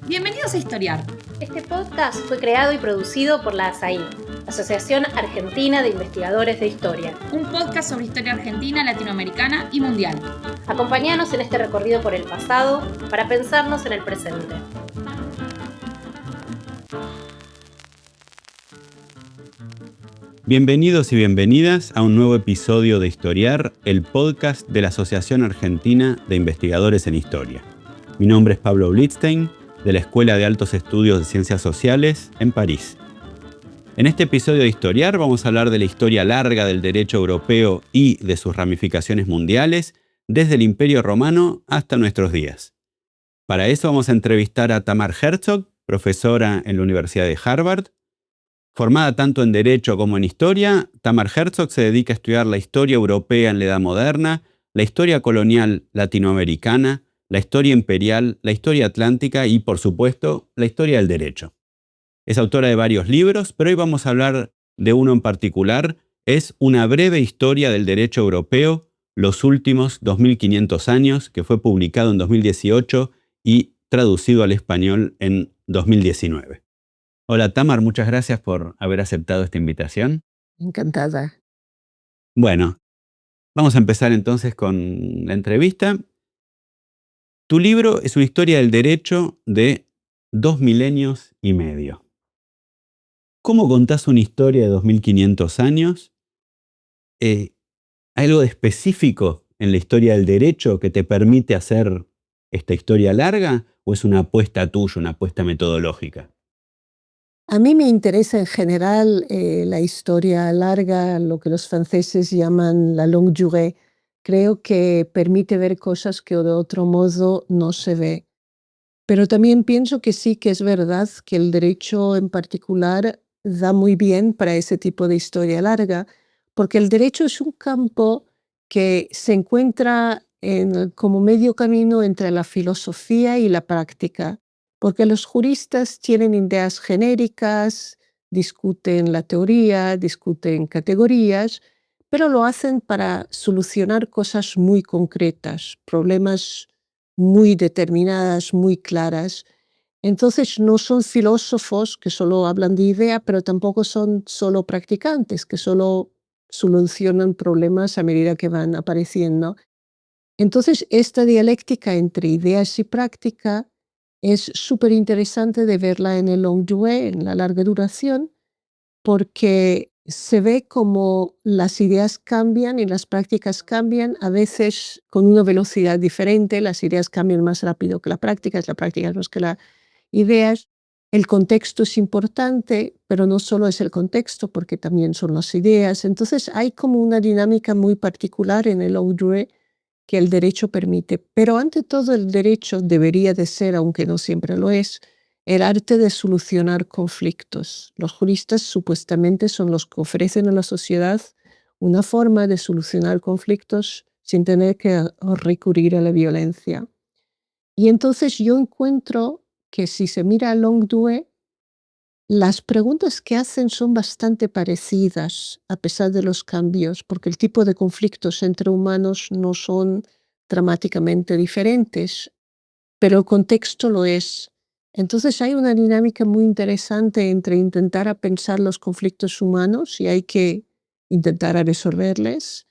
Bienvenidos a Historiar. Este podcast fue creado y producido por la ASAI, Asociación Argentina de Investigadores de Historia. Un podcast sobre historia argentina, latinoamericana y mundial. Acompáñanos en este recorrido por el pasado para pensarnos en el presente. Bienvenidos y bienvenidas a un nuevo episodio de Historiar, el podcast de la Asociación Argentina de Investigadores en Historia. Mi nombre es Pablo Blitzstein, de la Escuela de Altos Estudios de Ciencias Sociales en París. En este episodio de Historiar vamos a hablar de la historia larga del derecho europeo y de sus ramificaciones mundiales, desde el Imperio Romano hasta nuestros días. Para eso vamos a entrevistar a Tamar Herzog, profesora en la Universidad de Harvard. Formada tanto en Derecho como en Historia, Tamar Herzog se dedica a estudiar la historia europea en la Edad Moderna, la historia colonial latinoamericana, la historia imperial, la historia atlántica y, por supuesto, la historia del derecho. Es autora de varios libros, pero hoy vamos a hablar de uno en particular. Es Una breve historia del derecho europeo, los últimos 2500 años, que fue publicado en 2018 y traducido al español en 2019. Hola Tamar, muchas gracias por haber aceptado esta invitación. Encantada. Bueno, vamos a empezar entonces con la entrevista. Tu libro es una historia del derecho de 2 milenios y medio. ¿Cómo contás una historia de 2500 años? ¿Hay algo de específico en la historia del derecho que te permite hacer esta historia larga o es una apuesta tuya, una apuesta metodológica? A mí me interesa en general la historia larga, lo que los franceses llaman la longue durée. Creo que permite ver cosas que de otro modo no se ve. Pero también pienso que sí que es verdad que el derecho en particular da muy bien para ese tipo de historia larga, porque el derecho es un campo que se encuentra como medio camino entre la filosofía y la práctica, porque los juristas tienen ideas genéricas, discuten la teoría, discuten categorías, pero lo hacen para solucionar cosas muy concretas, problemas muy determinadas, muy claras. Entonces no son filósofos que solo hablan de idea, pero tampoco son solo practicantes, que solo solucionan problemas a medida que van apareciendo. Entonces esta dialéctica entre ideas y práctica es súper interesante de verla en el longue durée, en la larga duración, porque se ve como las ideas cambian y las prácticas cambian, a veces con una velocidad diferente. Las ideas cambian más rápido que la práctica más que las ideas. El contexto es importante, pero no solo es el contexto, porque también son las ideas. Entonces hay como una dinámica muy particular en el longue durée que el derecho permite. Pero ante todo el derecho debería de ser, aunque no siempre lo es, el arte de solucionar conflictos. Los juristas supuestamente son los que ofrecen a la sociedad una forma de solucionar conflictos sin tener que recurrir a la violencia. Y entonces yo encuentro que si se mira a longue durée, las preguntas que hacen son bastante parecidas a pesar de los cambios, porque el tipo de conflictos entre humanos no son dramáticamente diferentes, pero el contexto lo es. Entonces hay una dinámica muy interesante entre intentar a pensar los conflictos humanos y hay que intentar a resolverles,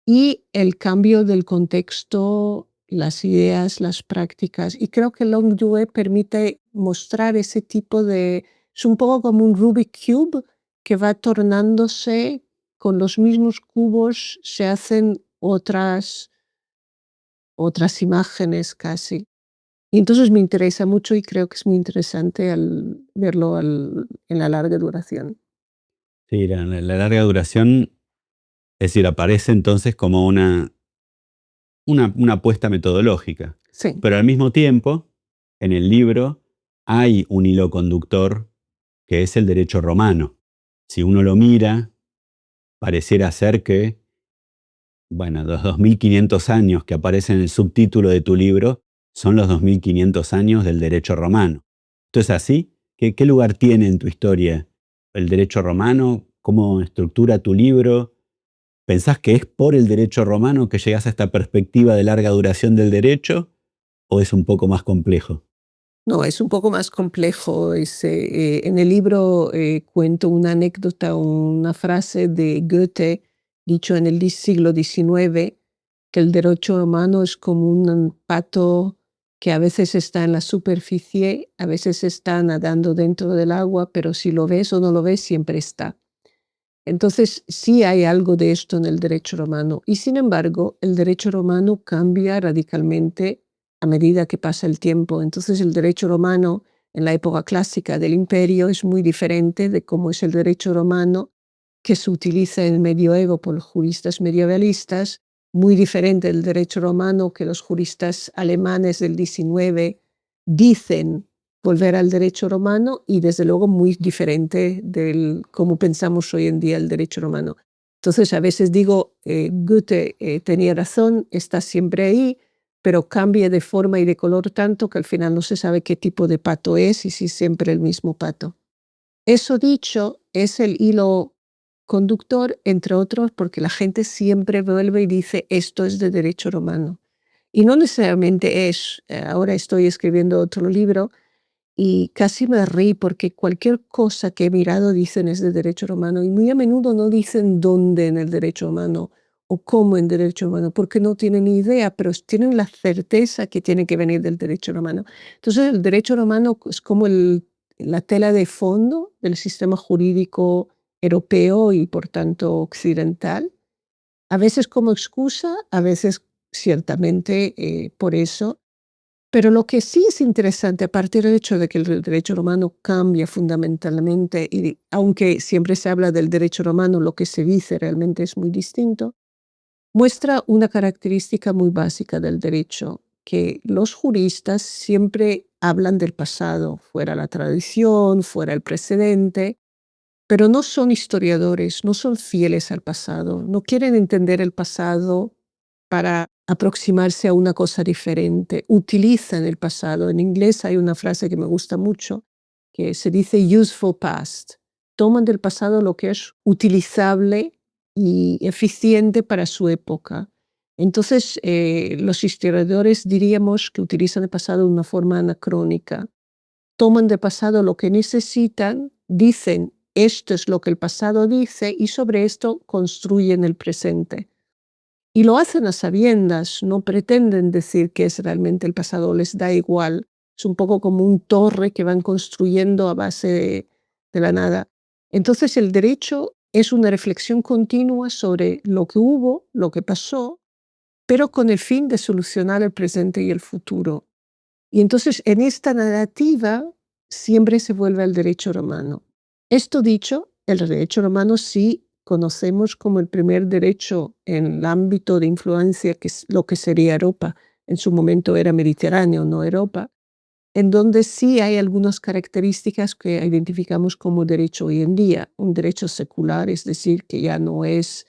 y el cambio del contexto, las ideas, las prácticas. Y creo que longue durée permite mostrar ese tipo de... Es un poco como un Rubik Cube que va tornándose, con los mismos cubos se hacen otras imágenes casi. Y entonces me interesa mucho y creo que es muy interesante al verlo en la larga duración. Sí, la larga duración, es decir, aparece entonces como una apuesta metodológica. Sí. Pero al mismo tiempo, en el libro hay un hilo conductor que es el derecho romano. Si uno lo mira, pareciera ser que, bueno, los 2500 años que aparecen en el subtítulo de tu libro son los 2500 años del derecho romano. ¿Esto es así? ¿Qué lugar tiene en tu historia el derecho romano? ¿Cómo estructura tu libro? ¿Pensás que es por el derecho romano que llegás a esta perspectiva de larga duración del derecho? o es un poco más complejo? No, es un poco más complejo. En el libro cuento una anécdota, una frase de Goethe, dicho en el siglo XIX, que el derecho humano es como un pato que a veces está en la superficie, a veces está nadando dentro del agua, pero si lo ves o no lo ves, siempre está. Entonces, sí hay algo de esto en el derecho romano. Y sin embargo, el derecho romano cambia radicalmente a medida que pasa el tiempo. Entonces, el derecho romano en la época clásica del imperio es muy diferente de cómo es el derecho romano que se utiliza en el medioevo por los juristas medievalistas, muy diferente del derecho romano que los juristas alemanes del XIX dicen volver al derecho romano, y desde luego muy diferente del cómo pensamos hoy en día el derecho romano. Entonces a veces digo, Goethe tenía razón, está siempre ahí, pero cambia de forma y de color tanto que al final no se sabe qué tipo de pato es y si es siempre el mismo pato. Eso dicho, es el hilo conductor, entre otros, porque la gente siempre vuelve y dice, esto es de derecho romano. Y no necesariamente es. Ahora estoy escribiendo otro libro y casi me reí porque cualquier cosa que he mirado dicen es de derecho romano, y muy a menudo no dicen dónde en el derecho romano o cómo en derecho romano, porque no tienen ni idea, pero tienen la certeza que tiene que venir del derecho romano. Entonces el derecho romano es como la tela de fondo del sistema jurídico europeo y por tanto occidental, a veces como excusa, a veces ciertamente por eso. Pero lo que sí es interesante, aparte del hecho de que el derecho romano cambia fundamentalmente, y aunque siempre se habla del derecho romano, lo que se dice realmente es muy distinto, muestra una característica muy básica del derecho, que los juristas siempre hablan del pasado, fuera la tradición, fuera el precedente, pero no son historiadores, no son fieles al pasado, no quieren entender el pasado para aproximarse a una cosa diferente, utilizan el pasado. En inglés hay una frase que me gusta mucho, que se dice useful past. Toman del pasado lo que es utilizable y eficiente para su época. Entonces, los historiadores diríamos que utilizan el pasado de una forma anacrónica. Toman del pasado lo que necesitan, dicen, esto es lo que el pasado dice, y sobre esto construyen el presente. Y lo hacen a sabiendas, no pretenden decir que es realmente el pasado, les da igual. Es un poco como un torre que van construyendo a base de la nada. Entonces el derecho es una reflexión continua sobre lo que hubo, lo que pasó, pero con el fin de solucionar el presente y el futuro. Y entonces en esta narrativa siempre se vuelve al derecho romano. Esto dicho, el derecho romano sí conocemos como el primer derecho en el ámbito de influencia, que es lo que sería Europa. En su momento era Mediterráneo, no Europa, en donde sí hay algunas características que identificamos como derecho hoy en día. Un derecho secular, es decir, que ya no es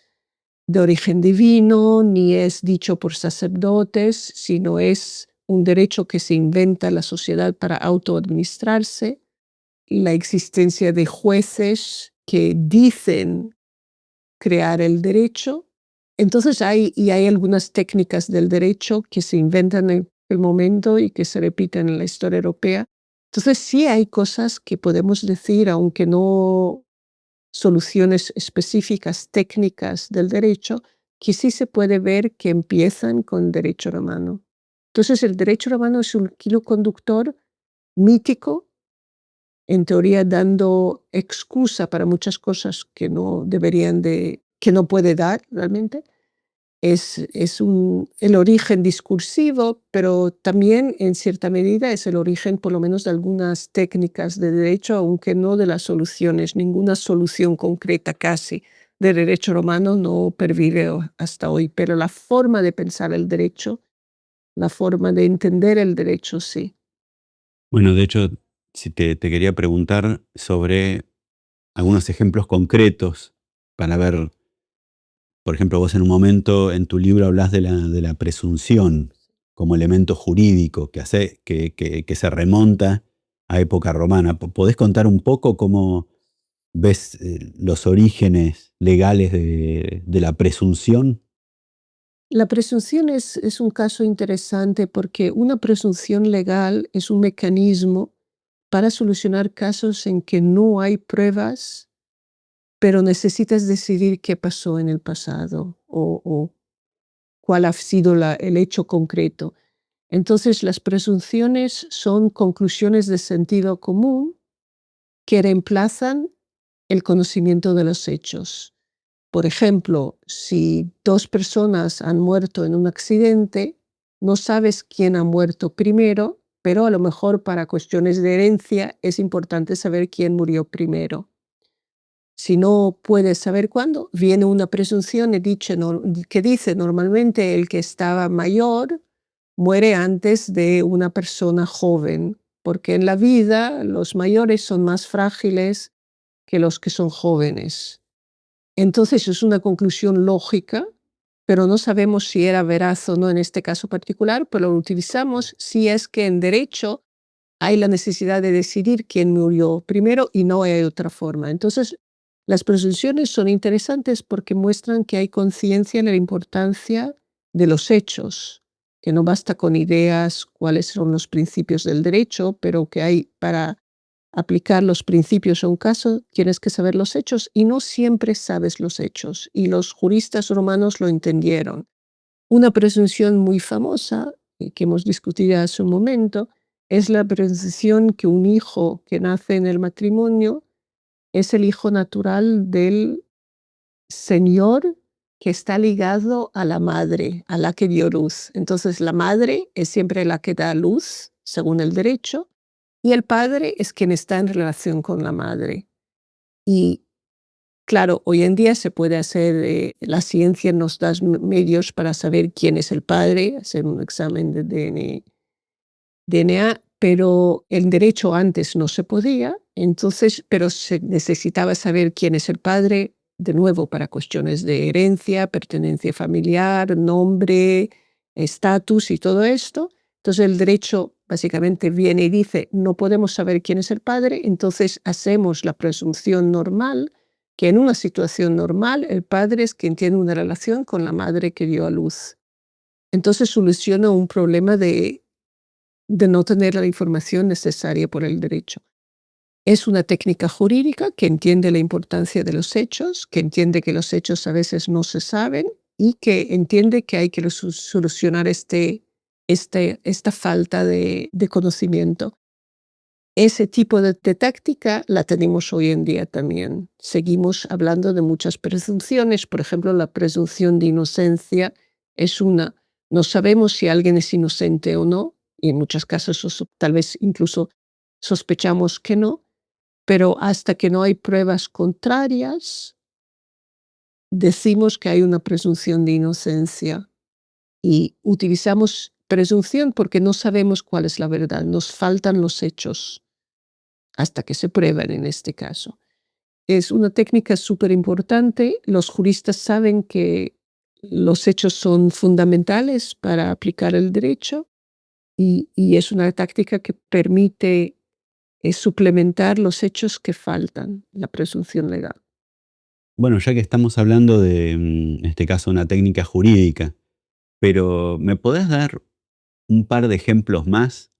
de origen divino, ni es dicho por sacerdotes, sino es un derecho que se inventa la sociedad para autoadministrarse, la existencia de jueces que dicen crear el derecho. Entonces hay algunas técnicas del derecho que se inventan en el momento y que se repiten en la historia europea. Entonces sí hay cosas que podemos decir, aunque no soluciones específicas técnicas del derecho, que sí se puede ver que empiezan con derecho romano. Entonces el derecho romano es un hilo conductor mítico, en teoría dando excusa para muchas cosas que no que no puede dar realmente. Es el origen discursivo, pero también en cierta medida es el origen por lo menos de algunas técnicas de derecho, aunque no de las soluciones. Ninguna solución concreta casi de derecho romano no pervive hasta hoy, pero la forma de pensar el derecho, la forma de entender el derecho, sí. Bueno, de hecho, si te quería preguntar sobre algunos ejemplos concretos para ver, por ejemplo, vos en un momento en tu libro hablas de la presunción como elemento jurídico que se remonta a época romana. ¿Podés contar un poco cómo ves los orígenes legales de la presunción? La presunción es un caso interesante porque una presunción legal es un mecanismo para solucionar casos en que no hay pruebas, pero necesitas decidir qué pasó en el pasado o cuál ha sido el hecho concreto. Entonces, las presunciones son conclusiones de sentido común que reemplazan el conocimiento de los hechos. Por ejemplo, si dos personas han muerto en un accidente, no sabes quién ha muerto primero, pero a lo mejor para cuestiones de herencia es importante saber quién murió primero. Si no puedes saber cuándo, viene una presunción que dice normalmente el que estaba mayor muere antes de una persona joven, porque en la vida los mayores son más frágiles que los que son jóvenes. Entonces es una conclusión lógica, pero no sabemos si era veraz o no en este caso particular, pero lo utilizamos si es que en derecho hay la necesidad de decidir quién murió primero y no hay otra forma. Entonces, las presunciones son interesantes porque muestran que hay conciencia en la importancia de los hechos, que no basta con ideas cuáles son los principios del derecho, pero que hay para aplicar los principios a un caso, tienes que saber los hechos y no siempre sabes los hechos. Y los juristas romanos lo entendieron. Una presunción muy famosa, que hemos discutido hace un momento, es la presunción que un hijo que nace en el matrimonio es el hijo natural del señor que está ligado a la madre, a la que dio luz. Entonces la madre es siempre la que da luz, según el derecho, y el padre es quien está en relación con la madre. Y claro, hoy en día se puede hacer, la ciencia nos da medios para saber quién es el padre, hacer un examen de DNA, pero el derecho antes no se podía, entonces, pero se necesitaba saber quién es el padre, de nuevo, para cuestiones de herencia, pertenencia familiar, nombre, estatus y todo esto. Entonces el derecho básicamente viene y dice, no podemos saber quién es el padre, entonces hacemos la presunción normal, que en una situación normal el padre es quien tiene una relación con la madre que dio a luz. Entonces soluciona un problema de no tener la información necesaria por el derecho. Es una técnica jurídica que entiende la importancia de los hechos, que entiende que los hechos a veces no se saben y que entiende que hay que solucionar esta falta de conocimiento. Ese tipo de táctica la tenemos hoy en día también. Seguimos hablando de muchas presunciones. Por ejemplo, la presunción de inocencia es una. No sabemos si alguien es inocente o no, y en muchos casos tal vez incluso sospechamos que no, pero hasta que no hay pruebas contrarias, decimos que hay una presunción de inocencia. Y utilizamos presunción porque no sabemos cuál es la verdad, nos faltan los hechos hasta que se prueban en este caso. Es una técnica súper importante. Los juristas saben que los hechos son fundamentales para aplicar el derecho y es una táctica que permite suplementar los hechos que faltan, la presunción legal. Bueno, ya que estamos hablando de, en este caso, una técnica jurídica, pero ¿me podés dar un par de ejemplos más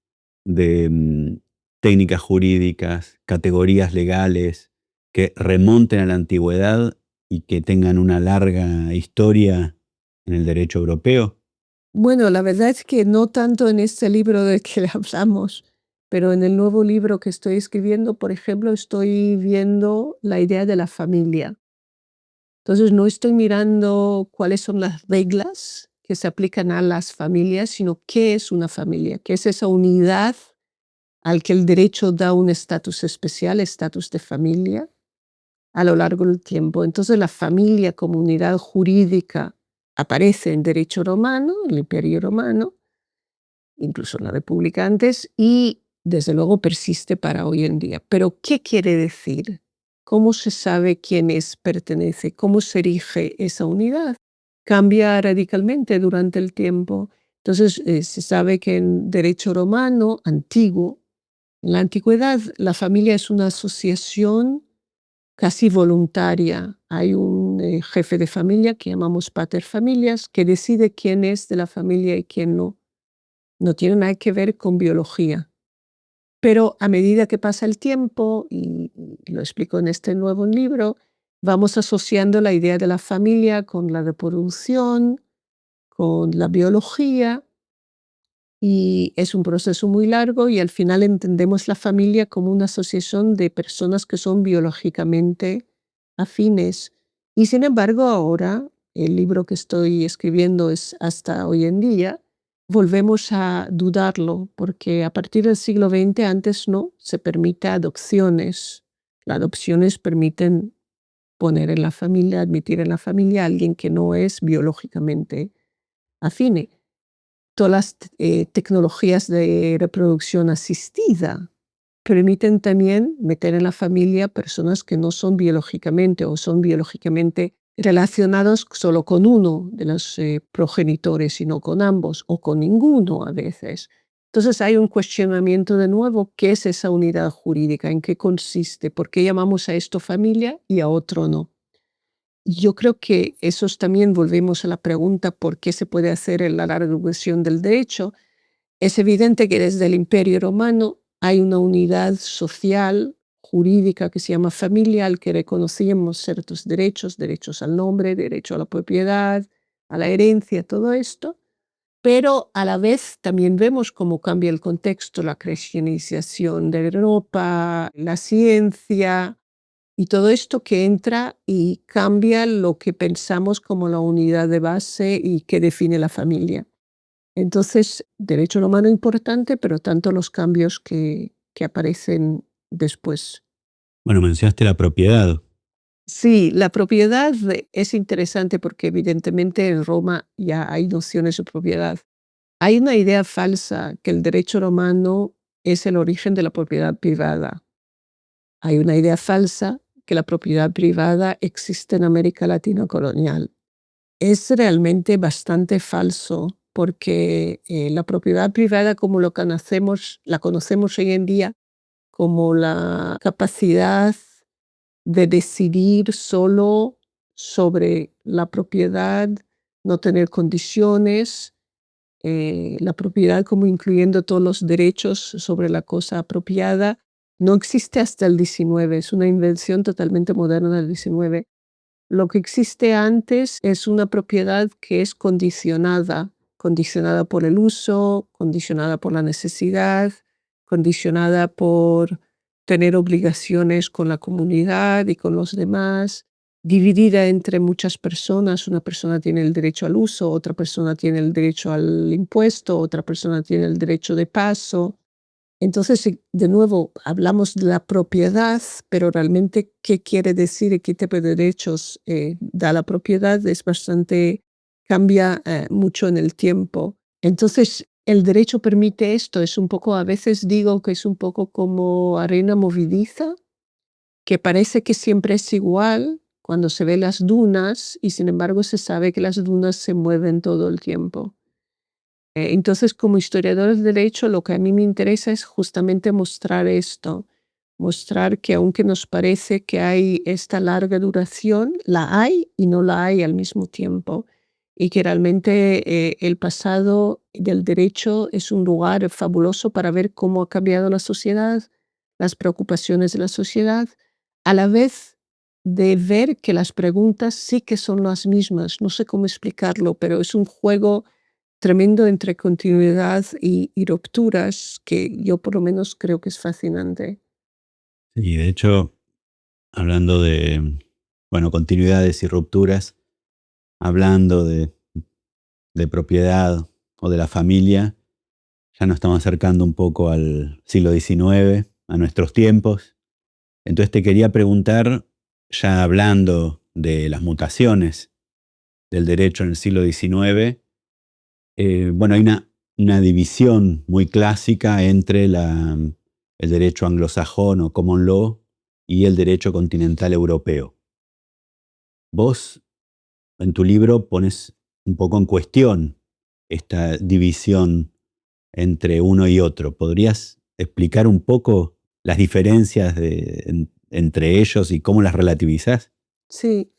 de técnicas jurídicas, categorías legales que remonten a la antigüedad y que tengan una larga historia en el derecho europeo? Bueno, la verdad es que no tanto en este libro del que hablamos, pero en el nuevo libro que estoy escribiendo, por ejemplo, estoy viendo la idea de la familia. Entonces, no estoy mirando cuáles son las reglas que se aplican a las familias, sino qué es una familia, qué es esa unidad al que el derecho da un estatus especial, estatus de familia, a lo largo del tiempo. Entonces, la familia como unidad jurídica aparece en derecho romano, en el Imperio Romano, incluso en la República antes, y desde luego persiste para hoy en día. Pero, ¿qué quiere decir? ¿Cómo se sabe quién pertenece? ¿Cómo se erige esa unidad? Cambia radicalmente durante el tiempo. Entonces, se sabe que en derecho romano antiguo, en la antigüedad, la familia es una asociación casi voluntaria. Hay un jefe de familia que llamamos pater familias que decide quién es de la familia y quién no. No tiene nada que ver con biología. Pero a medida que pasa el tiempo, y lo explico en este nuevo libro, vamos asociando la idea de la familia con la reproducción, con la biología, y es un proceso muy largo y al final entendemos la familia como una asociación de personas que son biológicamente afines. Y sin embargo, ahora, el libro que estoy escribiendo es hasta hoy en día, volvemos a dudarlo, porque a partir del siglo XX antes no se permite adopciones. Las adopciones permiten poner en la familia, admitir en la familia a alguien que no es biológicamente afine. Todas las tecnologías de reproducción asistida permiten también meter en la familia personas que no son biológicamente o son biológicamente relacionados solo con uno de los progenitores, sino con ambos o con ninguno a veces. Entonces hay un cuestionamiento de nuevo, ¿qué es esa unidad jurídica? ¿En qué consiste? ¿Por qué llamamos a esto familia y a otro no? Yo creo que esos también volvemos a la pregunta por qué se puede hacer en la larga duración del derecho. Es evidente que desde el Imperio Romano hay una unidad social, jurídica, que se llama familia, al que reconocíamos ciertos derechos, derechos al nombre, derecho a la propiedad, a la herencia, todo esto. Pero a la vez también vemos cómo cambia el contexto, la cristianización de Europa, la ciencia, y todo esto que entra y cambia lo que pensamos como la unidad de base y que define la familia. Entonces, derecho romano importante, pero tanto los cambios que aparecen después. Bueno, mencionaste la propiedad. Sí, la propiedad es interesante porque evidentemente en Roma ya hay nociones de propiedad. Hay una idea falsa que el derecho romano es el origen de la propiedad privada. Hay una idea falsa que la propiedad privada existe en América Latina colonial. Es realmente bastante falso porque la propiedad privada como la conocemos hoy en día como la capacidad de decidir solo sobre la propiedad, no tener condiciones, la propiedad como incluyendo todos los derechos sobre la cosa apropiada, no existe hasta el XIX, es una invención totalmente moderna del XIX. Lo que existe antes es una propiedad que es condicionada por el uso, condicionada por la necesidad, condicionada por tener obligaciones con la comunidad y con los demás, dividida entre muchas personas. Una persona tiene el derecho al uso, otra persona tiene el derecho al impuesto, otra persona tiene el derecho de paso. Entonces, de nuevo, hablamos de la propiedad, pero realmente qué quiere decir y qué tipo de derechos da la propiedad cambia mucho en el tiempo. Entonces, el derecho permite esto, es un poco, a veces digo que es un poco como arena movediza, que parece que siempre es igual cuando se ve las dunas y sin embargo se sabe que las dunas se mueven todo el tiempo. Entonces, como historiador de derecho, lo que a mí me interesa es justamente mostrar esto, mostrar que aunque nos parece que hay esta larga duración, la hay y no la hay al mismo tiempo, y que realmente el pasado del derecho es un lugar fabuloso para ver cómo ha cambiado la sociedad, las preocupaciones de la sociedad, a la vez de ver que las preguntas sí que son las mismas. No sé cómo explicarlo, pero es un juego tremendo entre continuidad y rupturas que yo por lo menos creo que es fascinante. Y de hecho, hablando de, bueno, continuidades y rupturas, hablando de propiedad o de la familia, ya nos estamos acercando un poco al siglo XIX, a nuestros tiempos. Entonces te quería preguntar, ya hablando de las mutaciones del derecho en el siglo XIX, bueno, hay una división muy clásica entre el derecho anglosajón o common law y el derecho continental europeo. Vos en tu libro pones un poco en cuestión esta división entre uno y otro. ¿Podrías explicar un poco las diferencias en entre ellos y cómo las relativizás? Sí,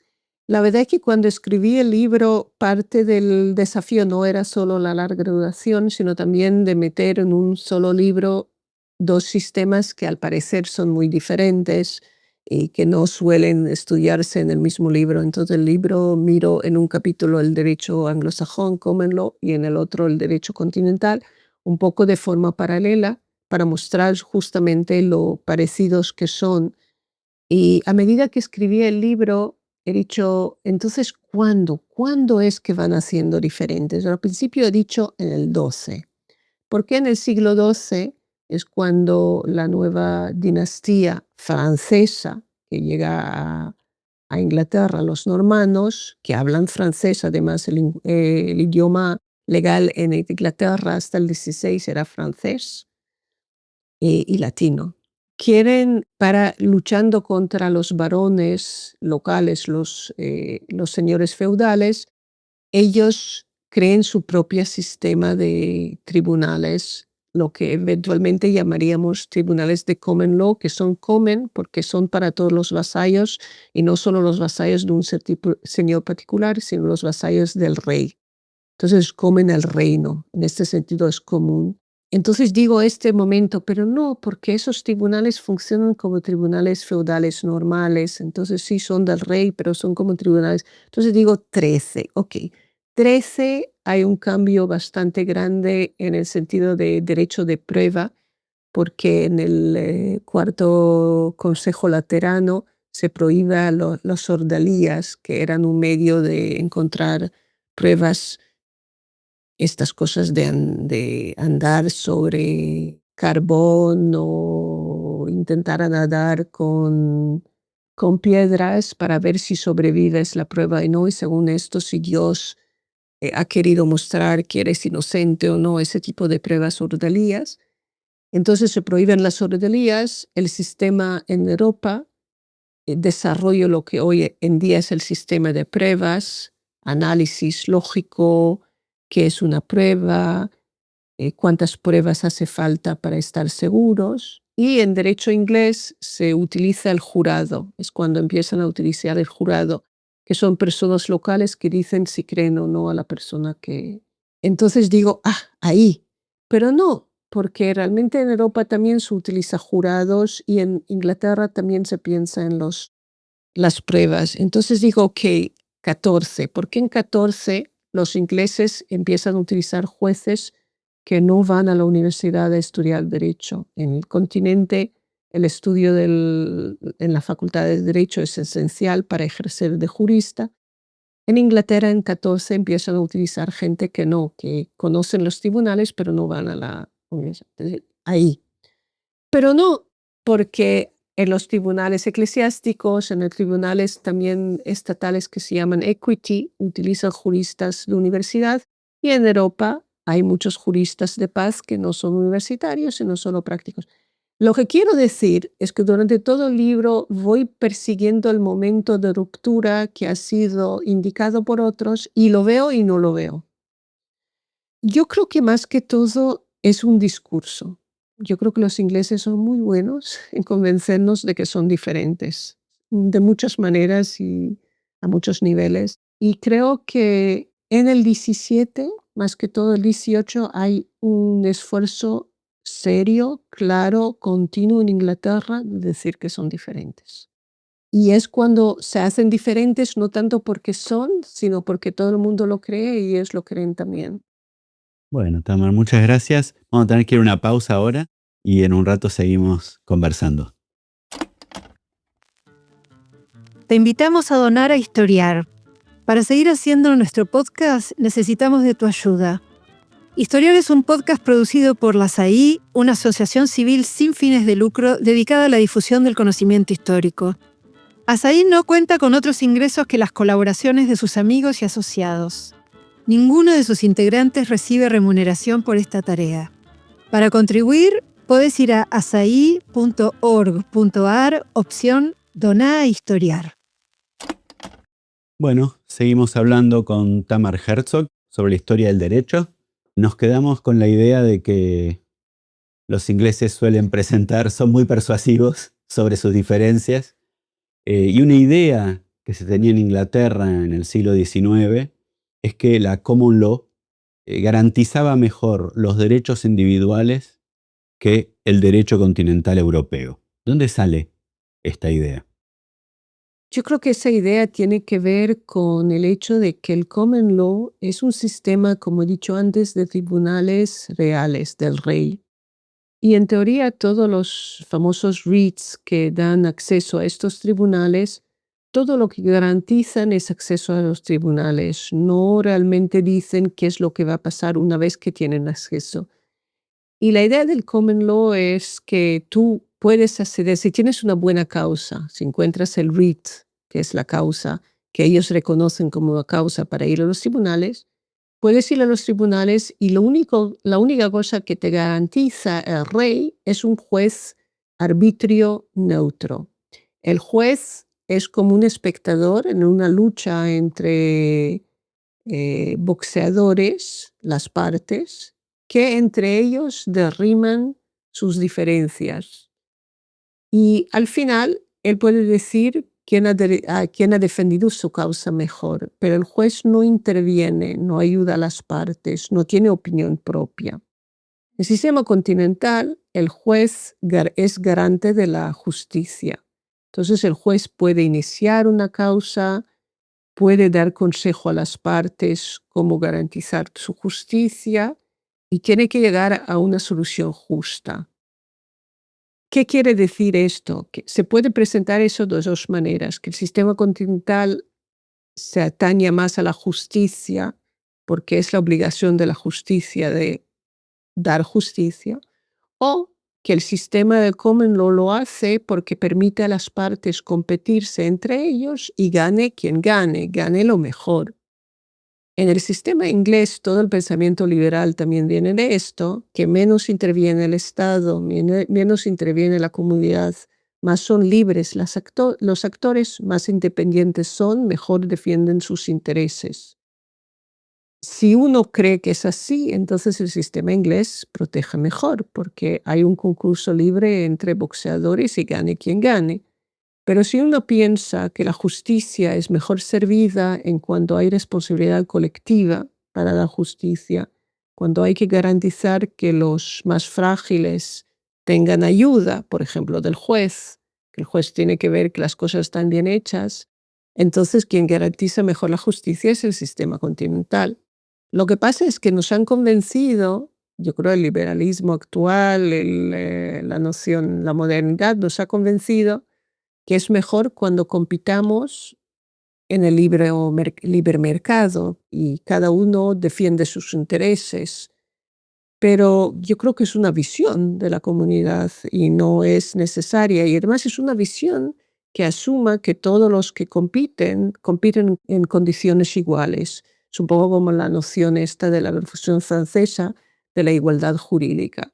la verdad es que cuando escribí el libro, parte del desafío no era solo la larga duración, sino también de meter en un solo libro dos sistemas que al parecer son muy diferentes y que no suelen estudiarse en el mismo libro. Entonces el libro miro en un capítulo el derecho anglosajón, common law, y en el otro el derecho continental, un poco de forma paralela para mostrar justamente lo parecidos que son. Y a medida que escribí el libro, he dicho, entonces, ¿cuándo? ¿Cuándo es que van haciendo diferentes? Al principio he dicho en el 12. Porque en el siglo XII es cuando la nueva dinastía francesa, que llega a Inglaterra, los normanos, que hablan francés, además el idioma legal en Inglaterra hasta el 16 era francés y latino. Quieren, luchando contra los varones locales, los señores feudales, ellos creen su propio sistema de tribunales, lo que eventualmente llamaríamos tribunales de common law, que son common porque son para todos los vasallos y no solo los vasallos de un señor particular, sino los vasallos del rey. Entonces comen el reino, en este sentido es común. Entonces digo este momento, pero no, porque esos tribunales funcionan como tribunales feudales normales, entonces sí son del rey, pero son como tribunales. Entonces digo 13, ok. 13 hay un cambio bastante grande en el sentido de derecho de prueba, porque en el cuarto Consejo Laterano se prohíbe las ordalías, que eran un medio de encontrar pruebas, estas cosas de andar sobre carbón o intentar nadar con piedras para ver si sobrevives la prueba y no, y según esto, si Dios ha querido mostrar que eres inocente o no, ese tipo de pruebas ordalías. Entonces se prohíben las ordalías, el sistema en Europa desarrolla lo que hoy en día es el sistema de pruebas, análisis lógico, qué es una prueba, cuántas pruebas hace falta para estar seguros. Y en derecho inglés se utiliza el jurado, es cuando empiezan a utilizar el jurado, que son personas locales que dicen si creen o no a la persona que... Entonces digo, ahí, pero no, porque realmente en Europa también se utiliza jurados y en Inglaterra también se piensa en las pruebas. Entonces digo, ok, 14, porque en 14 los ingleses empiezan a utilizar jueces que no van a la universidad a estudiar derecho. En el continente el estudio en la facultad de derecho es esencial para ejercer de jurista. En Inglaterra en 14 empiezan a utilizar gente que no, que conocen los tribunales pero no van a la universidad. Entonces, ahí. Pero no porque en los tribunales eclesiásticos, en los tribunales también estatales que se llaman equity, utilizan juristas de universidad, y en Europa hay muchos juristas de paz que no son universitarios, sino solo prácticos. Lo que quiero decir es que durante todo el libro voy persiguiendo el momento de ruptura que ha sido indicado por otros y lo veo y no lo veo. Yo creo que más que todo es un discurso. Yo creo que los ingleses son muy buenos en convencernos de que son diferentes, de muchas maneras y a muchos niveles. Y creo que en el 17, más que todo el 18, hay un esfuerzo serio, claro, continuo en Inglaterra de decir que son diferentes. Y es cuando se hacen diferentes no tanto porque son, sino porque todo el mundo lo cree y ellos lo creen también. Bueno, Tamar, muchas gracias. Vamos a tener que ir a una pausa ahora y en un rato seguimos conversando. Te invitamos a donar a Historiar. Para seguir haciendo nuestro podcast necesitamos de tu ayuda. Historiar es un podcast producido por la SAI, una asociación civil sin fines de lucro dedicada a la difusión del conocimiento histórico. ASAI no cuenta con otros ingresos que las colaboraciones de sus amigos y asociados. Ninguno de sus integrantes recibe remuneración por esta tarea. Para contribuir, podés ir a asai.org.ar, opción Doná a Historiar. Bueno, seguimos hablando con Tamar Herzog sobre la historia del derecho. Nos quedamos con la idea de que los ingleses suelen presentar, son muy persuasivos sobre sus diferencias. Y una idea que se tenía en Inglaterra en el siglo XIX es que la common law garantizaba mejor los derechos individuales que el derecho continental europeo. ¿Dónde sale esta idea? Yo creo que esa idea tiene que ver con el hecho de que el common law es un sistema, como he dicho antes, de tribunales reales del rey. Y en teoría todos los famosos writs que dan acceso a estos tribunales, todo lo que garantizan es acceso a los tribunales. No realmente dicen qué es lo que va a pasar una vez que tienen acceso. Y la idea del common law es que tú puedes acceder, si tienes una buena causa, si encuentras el writ, que es la causa que ellos reconocen como una causa para ir a los tribunales, puedes ir a los tribunales y la única cosa que te garantiza el rey es un juez arbitrio neutro. El juez es como un espectador en una lucha entre boxeadores, las partes, que entre ellos derriman sus diferencias. Y al final, él puede decir quién ha defendido su causa mejor, pero el juez no interviene, no ayuda a las partes, no tiene opinión propia. En el sistema continental, el juez es garante de la justicia. Entonces, el juez puede iniciar una causa, puede dar consejo a las partes cómo garantizar su justicia y tiene que llegar a una solución justa. ¿Qué quiere decir esto? Que se puede presentar eso de dos maneras, que el sistema continental se atañe más a la justicia, porque es la obligación de la justicia de dar justicia, o que el sistema del common law lo hace porque permite a las partes competirse entre ellos y gane quien gane lo mejor. En el sistema inglés, todo el pensamiento liberal también viene de esto, que menos interviene el Estado, menos interviene la comunidad, más son libres los actores, más independientes son, mejor defienden sus intereses. Si uno cree que es así, entonces el sistema inglés protege mejor, porque hay un concurso libre entre boxeadores y gane quien gane. Pero si uno piensa que la justicia es mejor servida en cuanto hay responsabilidad colectiva para la justicia, cuando hay que garantizar que los más frágiles tengan ayuda, por ejemplo, del juez, que el juez tiene que ver que las cosas están bien hechas, entonces quien garantiza mejor la justicia es el sistema continental. Lo que pasa es que nos han convencido, yo creo el liberalismo actual, la noción, la modernidad nos ha convencido que es mejor cuando compitamos en el libre mercado y cada uno defiende sus intereses. Pero yo creo que es una visión de la comunidad y no es necesaria. Y además es una visión que asuma que todos los que compiten en condiciones iguales. Es un poco como la noción esta de la Revolución Francesa de la igualdad jurídica.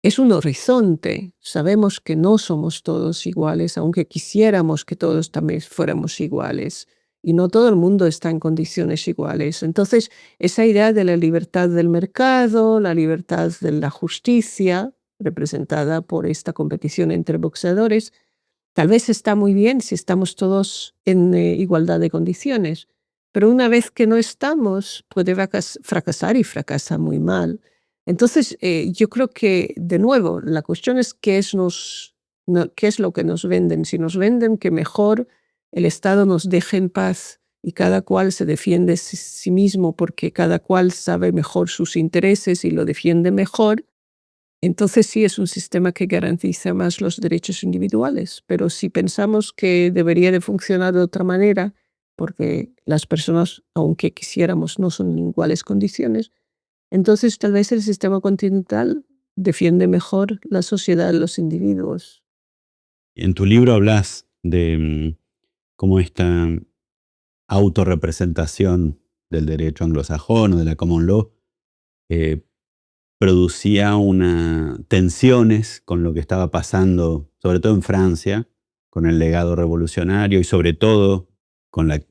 Es un horizonte. Sabemos que no somos todos iguales, aunque quisiéramos que todos también fuéramos iguales. Y no todo el mundo está en condiciones iguales. Entonces, esa idea de la libertad del mercado, la libertad de la justicia, representada por esta competición entre boxeadores, tal vez está muy bien si estamos todos en igualdad de condiciones. Pero una vez que no estamos, puede fracasar y fracasa muy mal. Entonces, yo creo que, de nuevo, la cuestión es qué es lo que nos venden. Si nos venden que mejor el Estado nos deje en paz y cada cual se defiende sí mismo porque cada cual sabe mejor sus intereses y lo defiende mejor, entonces sí es un sistema que garantiza más los derechos individuales. Pero si pensamos que debería de funcionar de otra manera, porque las personas, aunque quisiéramos, no son en iguales condiciones, entonces tal vez el sistema continental defiende mejor la sociedad, los individuos. En tu libro hablas de cómo esta autorrepresentación del derecho anglosajón o de la common law producía tensiones con lo que estaba pasando, sobre todo en Francia, con el legado revolucionario y sobre todo con la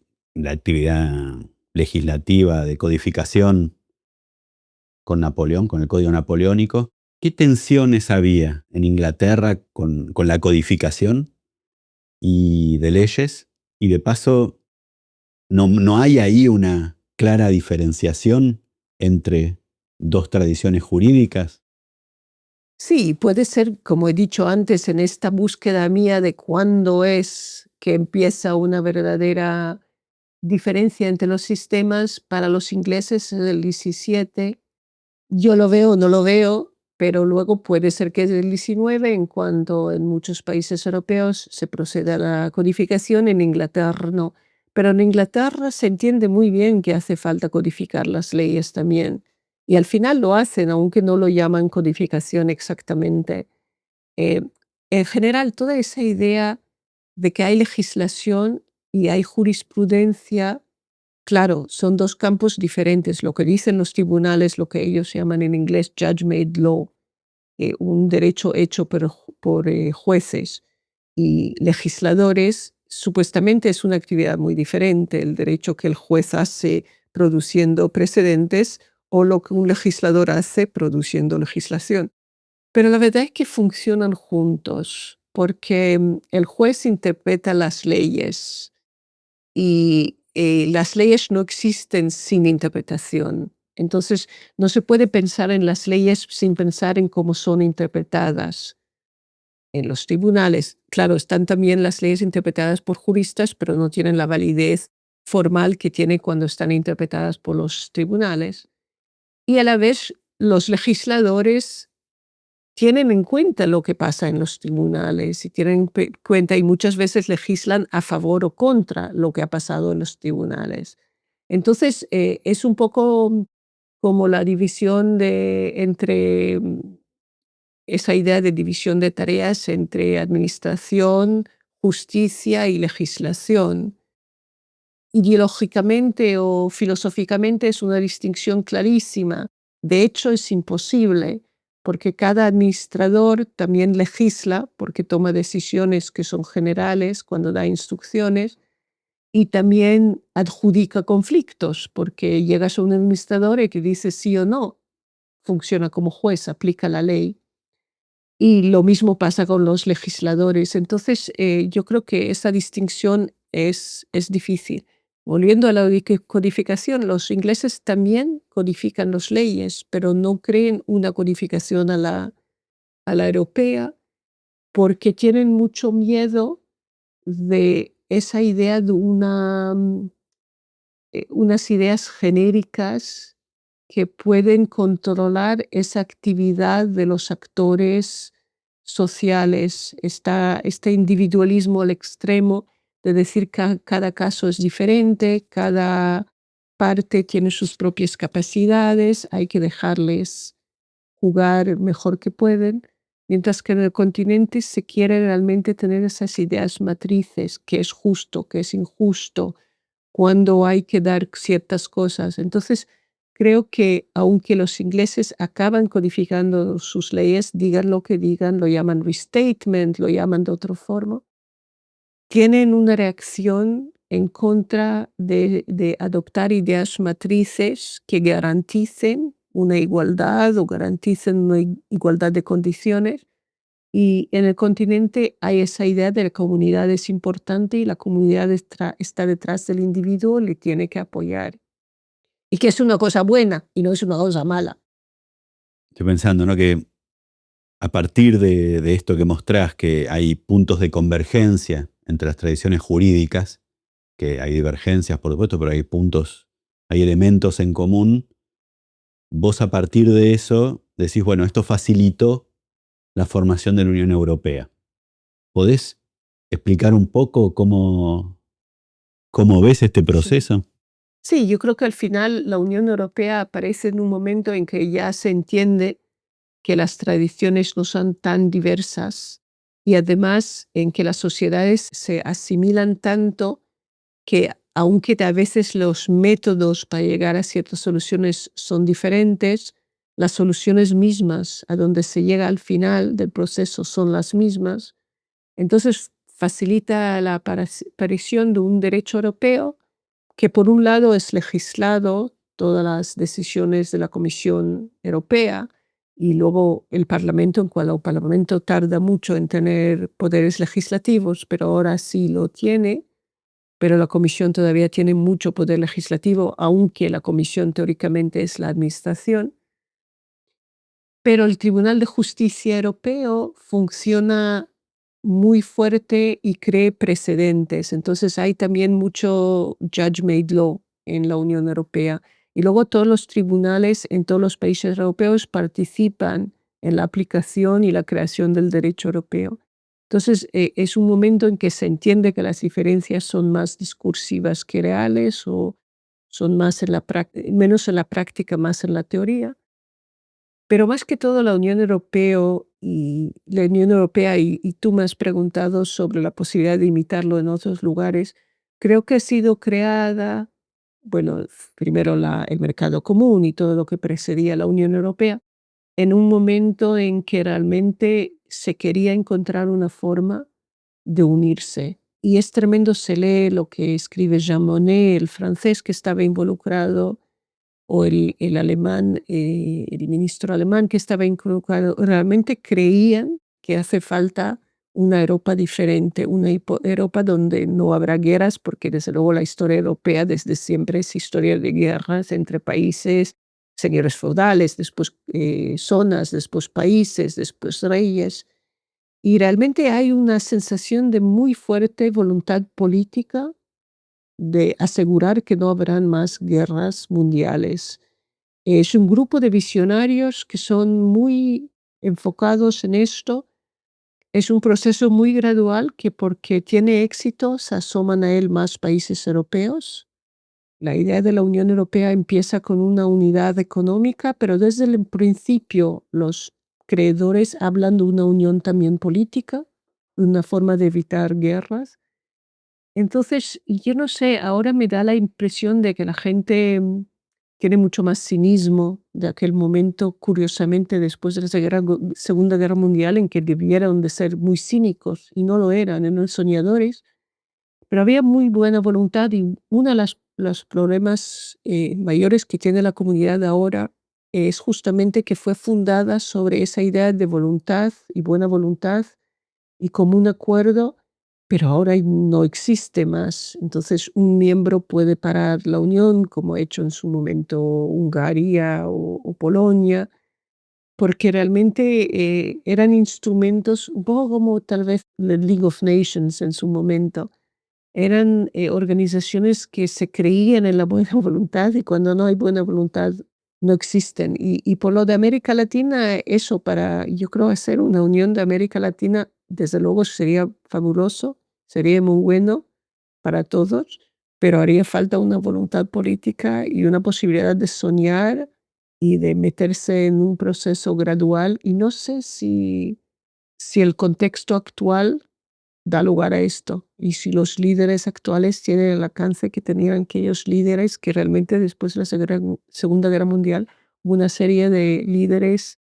actividad legislativa de codificación con Napoleón, con el Código Napoleónico. ¿Qué tensiones había en Inglaterra con la codificación y de leyes? Y de paso, ¿no hay ahí una clara diferenciación entre dos tradiciones jurídicas? Sí, puede ser, como he dicho antes, en esta búsqueda mía de cuándo es que empieza una verdadera diferencia entre los sistemas. Para los ingleses es el 17. Yo lo veo o no lo veo, pero luego puede ser que es el 19 en cuanto en muchos países europeos se procede a la codificación, en Inglaterra no. Pero en Inglaterra se entiende muy bien que hace falta codificar las leyes también. Y al final lo hacen, aunque no lo llaman codificación exactamente. Eh, en general, toda esa idea de que hay legislación y hay jurisprudencia. Claro, son dos campos diferentes. Lo que dicen los tribunales, lo que ellos llaman en inglés judge-made law, un derecho hecho por jueces y legisladores, supuestamente es una actividad muy diferente, el derecho que el juez hace produciendo precedentes o lo que un legislador hace produciendo legislación. Pero la verdad es que funcionan juntos, porque el juez interpreta las leyes y las leyes no existen sin interpretación. Entonces, no se puede pensar en las leyes sin pensar en cómo son interpretadas. En los tribunales, claro, están también las leyes interpretadas por juristas, pero no tienen la validez formal que tiene cuando están interpretadas por los tribunales. Y a la vez, los legisladores tienen en cuenta lo que pasa en los tribunales y tienen en cuenta y muchas veces legislan a favor o contra lo que ha pasado en los tribunales. Entonces, es un poco como la división entre esa idea de división de tareas entre administración, justicia y legislación. Ideológicamente o filosóficamente es una distinción clarísima. De hecho, es imposible porque cada administrador también legisla porque toma decisiones que son generales cuando da instrucciones y también adjudica conflictos porque llegas a un administrador y te dice sí o no, funciona como juez, aplica la ley. Y lo mismo pasa con los legisladores. Entonces, yo creo que esa distinción es difícil. Volviendo a la codificación, los ingleses también codifican las leyes, pero no creen una codificación a la europea porque tienen mucho miedo de esa idea de unas ideas genéricas que pueden controlar esa actividad de los actores sociales, este individualismo al extremo de decir que cada caso es diferente, cada parte tiene sus propias capacidades, hay que dejarles jugar mejor que pueden, mientras que en el continente se quiere realmente tener esas ideas matrices, que es justo, que es injusto, cuando hay que dar ciertas cosas. Entonces, creo que aunque los ingleses acaban codificando sus leyes, digan lo que digan, lo llaman restatement, lo llaman de otra forma, tienen una reacción en contra de adoptar ideas matrices que garanticen una igualdad o garanticen una igualdad de condiciones. Y en el continente hay esa idea de la comunidad es importante y la comunidad está detrás del individuo, le tiene que apoyar. Y que es una cosa buena y no es una cosa mala. Estoy pensando, ¿no?, que a partir de esto que mostrás, que hay puntos de convergencia entre las tradiciones jurídicas, que hay divergencias, por supuesto, pero hay puntos, hay elementos en común. Vos a partir de eso decís, bueno, esto facilitó la formación de la Unión Europea. ¿Podés explicar un poco cómo ves este proceso? Sí, yo creo que al final la Unión Europea aparece en un momento en que ya se entiende que las tradiciones no son tan diversas y además en que las sociedades se asimilan tanto que aunque a veces los métodos para llegar a ciertas soluciones son diferentes, las soluciones mismas a donde se llega al final del proceso son las mismas. Entonces facilita la aparición de un derecho europeo que por un lado es legislado, todas las decisiones de la Comisión Europea, y luego el Parlamento, en cual el Parlamento tarda mucho en tener poderes legislativos, pero ahora sí lo tiene, pero la Comisión todavía tiene mucho poder legislativo, aunque la Comisión teóricamente es la administración. Pero el Tribunal de Justicia Europeo funciona muy fuerte y cree precedentes. Entonces hay también mucho judge-made law en la Unión Europea. Y luego todos los tribunales en todos los países europeos participan en la aplicación y la creación del derecho europeo. Entonces es un momento en que se entiende que las diferencias son más discursivas que reales o son más menos en la práctica, más en la teoría. Pero más que todo la Unión Europea y tú me has preguntado sobre la posibilidad de imitarlo en otros lugares, creo que ha sido creada, bueno, primero el mercado común y todo lo que precedía la Unión Europea, en un momento en que realmente se quería encontrar una forma de unirse. Y es tremendo, se lee lo que escribe Jean Monnet, el francés que estaba involucrado, o el alemán, el ministro alemán que estaba involucrado, realmente creían que hace falta una Europa diferente, una Europa donde no habrá guerras, porque desde luego la historia europea desde siempre es historia de guerras entre países, señores feudales, después zonas, después países, después reyes. Y realmente hay una sensación de muy fuerte voluntad política de asegurar que no habrán más guerras mundiales. Es un grupo de visionarios que son muy enfocados en esto. Es un proceso muy gradual que porque tiene éxito se asoman a él más países europeos. La idea de la Unión Europea empieza con una unidad económica, pero desde el principio los creadores hablan de una unión también política, de una forma de evitar guerras. Entonces, yo no sé, ahora me da la impresión de que la gente tiene mucho más cinismo de aquel momento, curiosamente, después de la Segunda Guerra Mundial, en que debieron de ser muy cínicos, y no lo eran soñadores, pero había muy buena voluntad, y uno de los problemas mayores que tiene la comunidad ahora es justamente que fue fundada sobre esa idea de voluntad y buena voluntad y común acuerdo, pero ahora no existe más. Entonces un miembro puede parar la unión, como ha hecho en su momento Hungría o Polonia, porque realmente eran instrumentos, un poco como tal vez la League of Nations en su momento. Eran organizaciones que se creían en la buena voluntad, y cuando no hay buena voluntad no existen. Y por lo de América Latina, eso para, yo creo, hacer una unión de América Latina, desde luego sería fabuloso, sería muy bueno para todos, pero haría falta una voluntad política y una posibilidad de soñar y de meterse en un proceso gradual. Y no sé si el contexto actual da lugar a esto, y si los líderes actuales tienen el alcance que tenían aquellos líderes que realmente después de la Segunda Guerra Mundial hubo una serie de líderes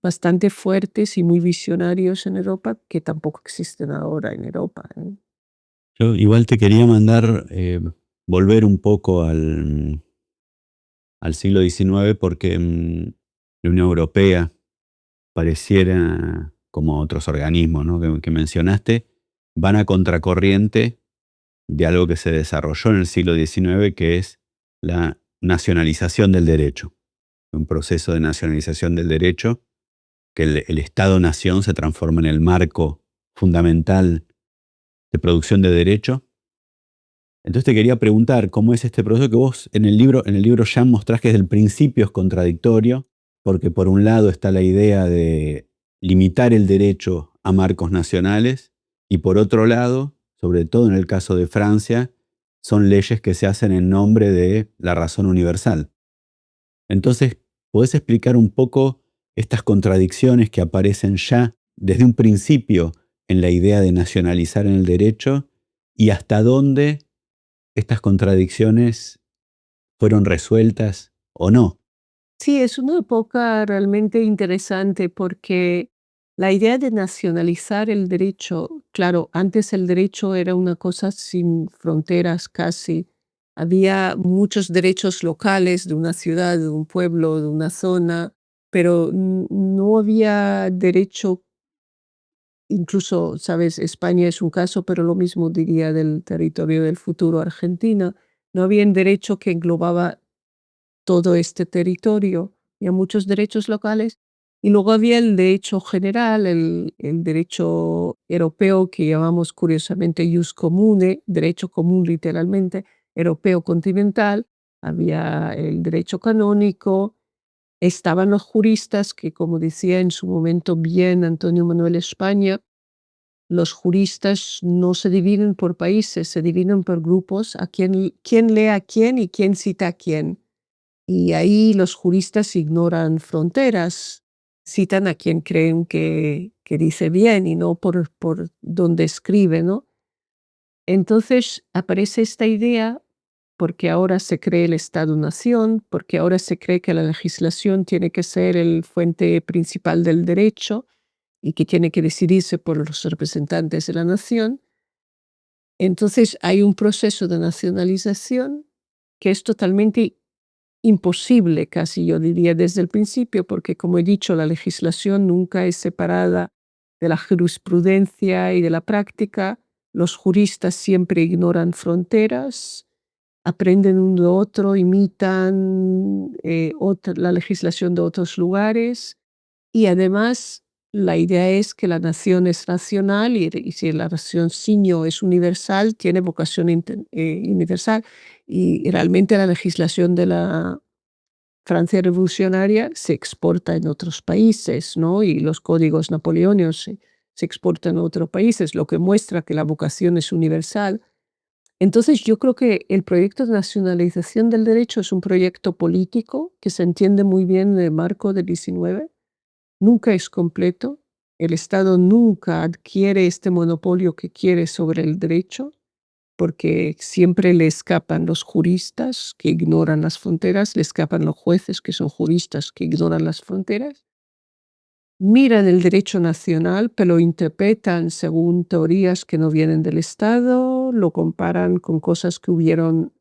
bastante fuertes y muy visionarios en Europa que tampoco existen ahora en Europa. Yo igual te quería mandar volver un poco al siglo XIX porque la Unión Europea pareciera, como otros organismos, ¿no?, que mencionaste, van a contracorriente de algo que se desarrolló en el siglo XIX, que es la nacionalización del derecho. Un proceso de nacionalización del derecho, que el Estado-nación se transforma en el marco fundamental de producción de derecho. Entonces te quería preguntar cómo es este proceso que vos en el libro ya mostrás que desde el principio es contradictorio, porque por un lado está la idea de limitar el derecho a marcos nacionales, y por otro lado, sobre todo en el caso de Francia, son leyes que se hacen en nombre de la razón universal. Entonces, ¿podés explicar un poco estas contradicciones que aparecen ya desde un principio en la idea de nacionalizar en el derecho, y hasta dónde estas contradicciones fueron resueltas o no? Sí, es una época realmente interesante porque la idea de nacionalizar el derecho, claro, antes el derecho era una cosa sin fronteras casi. Había muchos derechos locales de una ciudad, de un pueblo, de una zona, pero no había derecho, incluso, sabes, España es un caso, pero lo mismo diría del territorio del futuro Argentina, no había un derecho que englobaba todo este territorio, había muchos derechos locales, y luego había el derecho general, el derecho europeo que llamamos curiosamente jus comune, derecho común literalmente, europeo continental, había el derecho canónico, estaban los juristas que, como decía en su momento bien Antonio Manuel España, los juristas no se dividen por países, se dividen por grupos, quién lee a quién y quién cita a quién. Y ahí los juristas ignoran fronteras, citan a quien creen que dice bien y no por donde escribe, ¿no? Entonces aparece esta idea porque ahora se cree el Estado-nación, porque ahora se cree que la legislación tiene que ser el fuente principal del derecho y que tiene que decidirse por los representantes de la nación. Entonces hay un proceso de nacionalización que es totalmente imposible, casi yo diría desde el principio, porque como he dicho, la legislación nunca es separada de la jurisprudencia y de la práctica. Los juristas siempre ignoran fronteras, aprenden uno de otro, imitan la legislación de otros lugares y además la idea es que la nación es racional y si la nación signo es universal, tiene vocación universal y realmente la legislación de la Francia revolucionaria se exporta en otros países, ¿no? Y los códigos napoleónicos se exportan a otros países, lo que muestra que la vocación es universal. Entonces yo creo que el proyecto de nacionalización del derecho es un proyecto político que se entiende muy bien en el marco del 19. Nunca es completo. El Estado nunca adquiere este monopolio que quiere sobre el derecho, porque siempre le escapan los juristas que ignoran las fronteras, le escapan los jueces que son juristas que ignoran las fronteras. Miran el derecho nacional, pero lo interpretan según teorías que no vienen del Estado, lo comparan con cosas que hubieron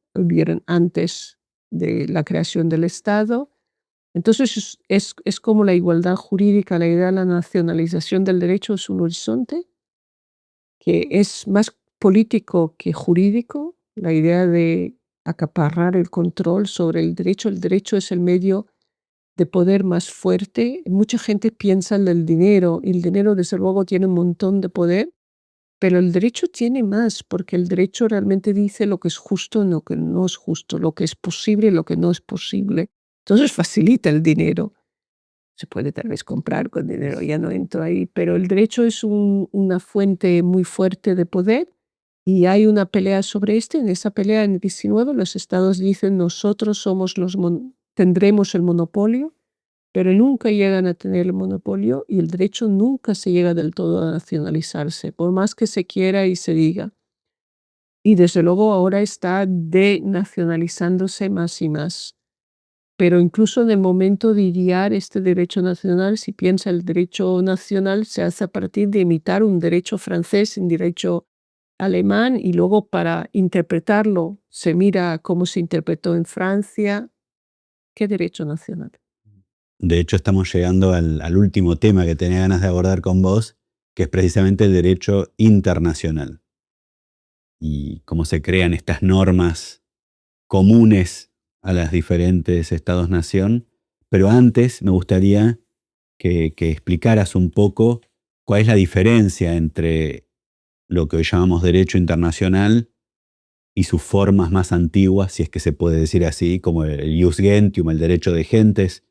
antes de la creación del Estado. Entonces es como la igualdad jurídica, la idea de la nacionalización del derecho es un horizonte que es más político que jurídico, la idea de acaparrar el control sobre el derecho. El derecho es el medio de poder más fuerte. Mucha gente piensa en el dinero, y el dinero desde luego tiene un montón de poder, pero el derecho tiene más, porque el derecho realmente dice lo que es justo y lo que no es justo, lo que es posible y lo que no es posible. Entonces facilita el dinero. Se puede tal vez comprar con dinero, ya no entro ahí, pero el derecho es una fuente muy fuerte de poder y hay una pelea sobre este. En esa pelea en el 19 los estados dicen nosotros tendremos el monopolio, pero nunca llegan a tener el monopolio y el derecho nunca se llega del todo a nacionalizarse, por más que se quiera y se diga. Y desde luego ahora está denacionalizándose más y más. Pero incluso en el momento de idear este derecho nacional, si piensa el derecho nacional se hace a partir de imitar un derecho francés, un derecho alemán, y luego para interpretarlo se mira cómo se interpretó en Francia. ¿Qué derecho nacional? De hecho, estamos llegando al último tema que tenía ganas de abordar con vos, que es precisamente el derecho internacional. Y cómo se crean estas normas comunes a las diferentes estados-nación. Pero antes me gustaría que explicaras un poco cuál es la diferencia entre lo que hoy llamamos derecho internacional y sus formas más antiguas, si es que se puede decir así, como el ius gentium, el derecho de gentes.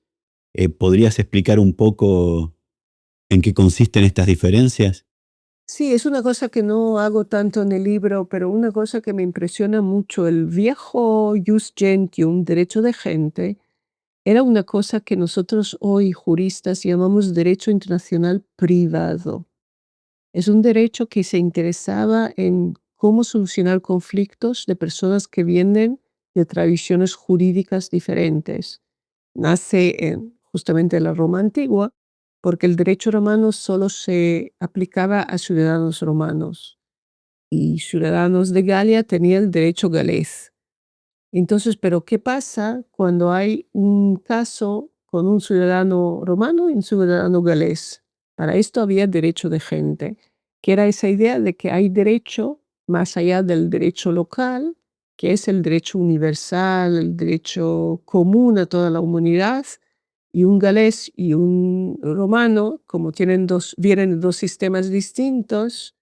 ¿Podrías explicar un poco en qué consisten estas diferencias? Sí, es una cosa que no hago tanto en el libro, pero una cosa que me impresiona mucho, el viejo ius gentium, derecho de gente, era una cosa que nosotros hoy juristas llamamos derecho internacional privado. Es un derecho que se interesaba en cómo solucionar conflictos de personas que vienen de tradiciones jurídicas diferentes. Nace justamente en la Roma antigua, porque el derecho romano solo se aplicaba a ciudadanos romanos y ciudadanos de Galia tenían el derecho galés. Entonces, pero ¿qué pasa cuando hay un caso con un ciudadano romano y un ciudadano galés. Para esto había derecho de gente, que era esa idea de que hay derecho más allá del derecho local, que es el derecho universal, el derecho común a toda la humanidad, y un galés y un romano, como vienen de dos sistemas distintos,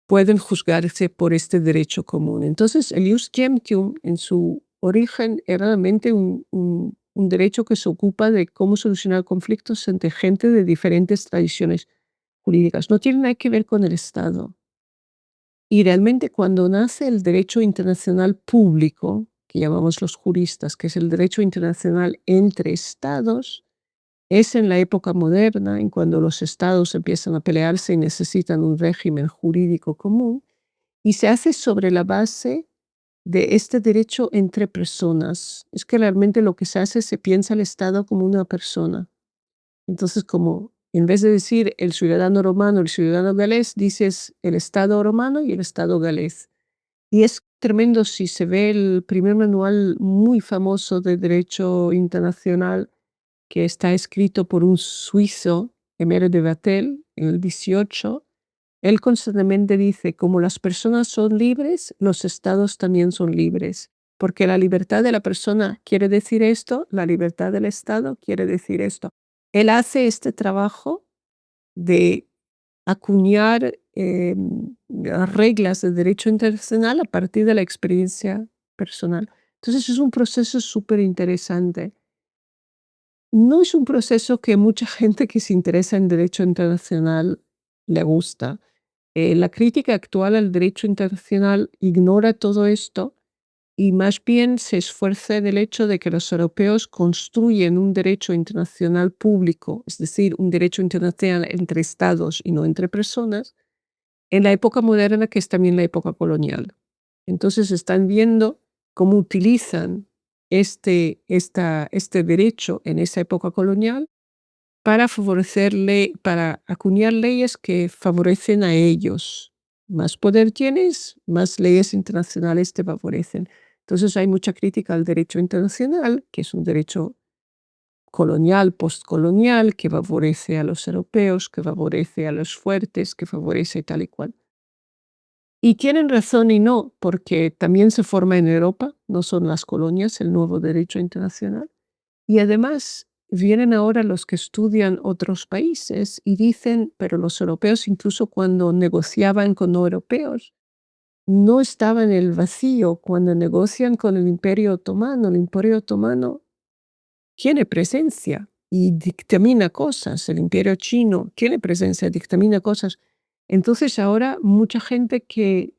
pueden juzgarse por este derecho común. Entonces, el ius gentium en su origen era realmente un derecho que se ocupa de cómo solucionar conflictos entre gente de diferentes tradiciones jurídicas. No tiene nada que ver con el Estado. Y realmente cuando nace el derecho internacional público, que llamamos los juristas, que es el derecho internacional entre estados, es en la época moderna, en cuando los estados empiezan a pelearse y necesitan un régimen jurídico común, y se hace sobre la base de este derecho entre personas. Es que realmente lo que se hace, se piensa el Estado como una persona. Entonces, como en vez de decir el ciudadano romano, el ciudadano galés, dices el Estado romano y el Estado galés. Y es tremendo si se ve el primer manual muy famoso de derecho internacional que está escrito por un suizo, Aimé de Vattel, en el 18. Él constantemente dice, como las personas son libres, los estados también son libres. Porque la libertad de la persona quiere decir esto, la libertad del Estado quiere decir esto. Él hace este trabajo de acuñar las reglas de derecho internacional a partir de la experiencia personal. Entonces es un proceso súper interesante. No es un proceso que mucha gente que se interesa en derecho internacional le gusta. La crítica actual al derecho internacional ignora todo esto y más bien se esfuerza en el hecho de que los europeos construyen un derecho internacional público, es decir, un derecho internacional entre estados y no entre personas, en la época moderna, que es también la época colonial. Entonces están viendo cómo utilizan este derecho en esa época colonial para para acuñar leyes que favorecen a ellos. Más poder tienes, más leyes internacionales te favorecen. Entonces hay mucha crítica al derecho internacional, que es un derecho colonial, postcolonial, que favorece a los europeos, que favorece a los fuertes, que favorece tal y cual. Y tienen razón y no, porque también se forma en Europa, no son las colonias, el nuevo derecho internacional. Y además vienen ahora los que estudian otros países y dicen, pero los europeos incluso cuando negociaban con no europeos, no estaban en el vacío. Cuando negocian con el Imperio Otomano tiene presencia y dictamina cosas. El Imperio Chino tiene presencia, dictamina cosas. Entonces ahora mucha gente que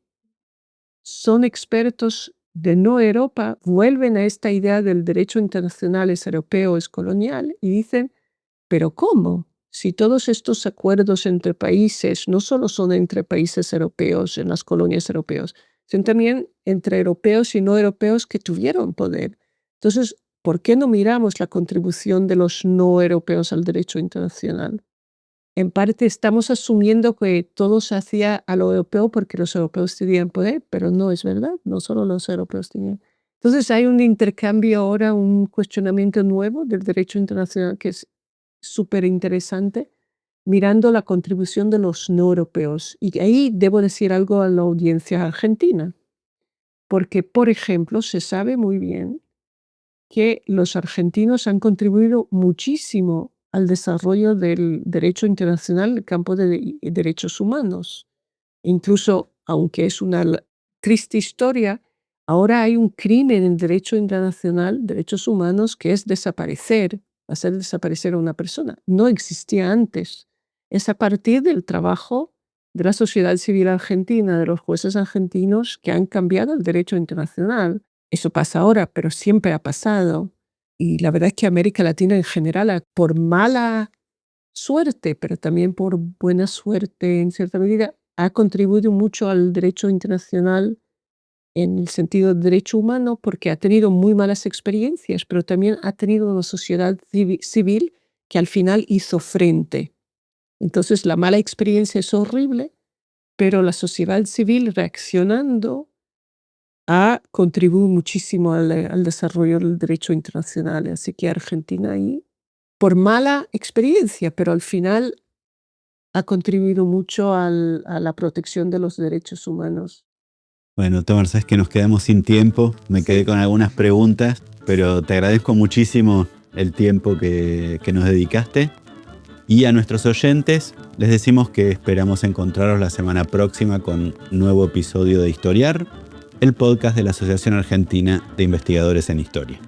son expertos de no Europa vuelven a esta idea del derecho internacional es europeo, es colonial y dicen, pero ¿cómo? Si todos estos acuerdos entre países no solo son entre países europeos, en las colonias europeas, son también entre europeos y no europeos que tuvieron poder. Entonces, ¿por qué no miramos la contribución de los no europeos al derecho internacional? En parte estamos asumiendo que todo se hacía a lo europeo porque los europeos tenían poder, pero no es verdad, no solo los europeos tenían. Entonces hay un intercambio ahora, un cuestionamiento nuevo del derecho internacional que es súper interesante, mirando la contribución de los no europeos. Y ahí debo decir algo a la audiencia argentina, porque, por ejemplo, se sabe muy bien que los argentinos han contribuido muchísimo al desarrollo del derecho internacional en el campo de derechos humanos. Incluso, aunque es una triste historia, ahora hay un crimen en derecho internacional, derechos humanos, que es hacer desaparecer a una persona. No existía antes. Es a partir del trabajo de la sociedad civil argentina, de los jueces argentinos, que han cambiado el derecho internacional. Eso pasa ahora, pero siempre ha pasado. Y la verdad es que América Latina en general, por mala suerte, pero también por buena suerte en cierta medida, ha contribuido mucho al derecho internacional en el sentido de derecho humano porque ha tenido muy malas experiencias, pero también ha tenido una sociedad civil que al final hizo frente. Entonces la mala experiencia es horrible, pero la sociedad civil reaccionando ha contribuido muchísimo al desarrollo del derecho internacional. Así que Argentina ahí por mala experiencia, pero al final ha contribuido mucho a la protección de los derechos humanos. Bueno, Tamar, sabes que nos quedamos sin tiempo. Me quedé con algunas preguntas, pero te agradezco muchísimo el tiempo que nos dedicaste. Y a nuestros oyentes les decimos que esperamos encontraros la semana próxima con un nuevo episodio de Historiar, el podcast de la Asociación Argentina de Investigadores en Historia.